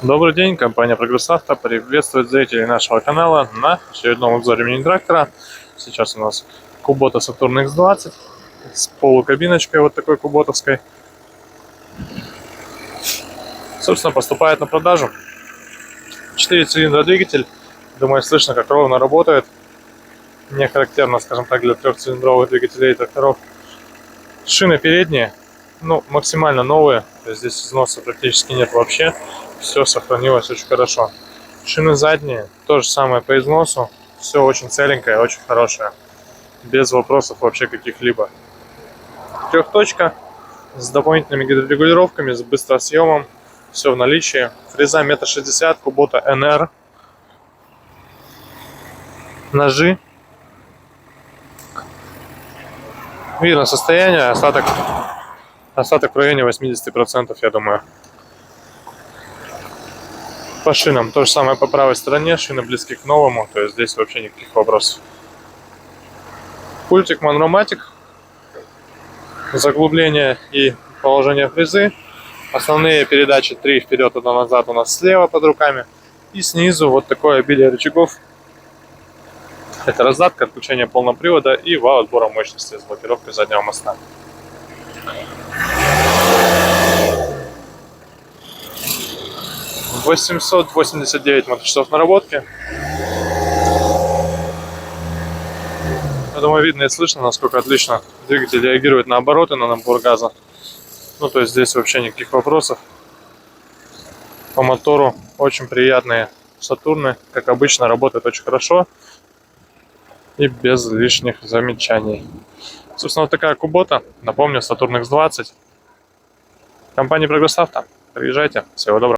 Добрый день, компания Progress Auto приветствует зрителей нашего канала на очередном обзоре мини-трактора. Сейчас у нас Kubota Saturn X20 с полукабиночкой вот такой куботовской. Собственно, поступает на продажу. 4 цилиндра двигатель. Думаю, слышно, как ровно работает. Не характерно, скажем так, для трехцилиндровых двигателей тракторов. Шины передние, максимально новые. То есть здесь износа практически нет вообще. Все сохранилось очень хорошо. Шины задние, то же самое по износу. Все очень целенькое, очень хорошее. Без вопросов вообще каких-либо. Трехточка с дополнительными гидрорегулировками, с быстросъемом. Все в наличии. Фреза 1,60 м, Kubota NR. Ножи. Видно состояние, остаток в районе 80%, я думаю. По шинам то же самое по правой стороне, шины близки к новому, то есть здесь вообще никаких вопросов. Пультик Manromatic, заглубление и положение фрезы. Основные передачи 3 вперед, 1 назад у нас слева под руками. И снизу вот такое обилие рычагов. Это раздатка, отключение полного привода и вал отбора мощности с блокировкой заднего моста. — 889 моточасов наработки. Я думаю, видно и слышно, насколько отлично двигатель реагирует на обороты, на набор газа. То есть здесь вообще никаких вопросов. По мотору очень приятные Сатурны, как обычно, работает очень хорошо и без лишних замечаний. Собственно, вот такая Kubota. Напомню, Saturn X20. Компания Progress Auto. Приезжайте. Всего доброго.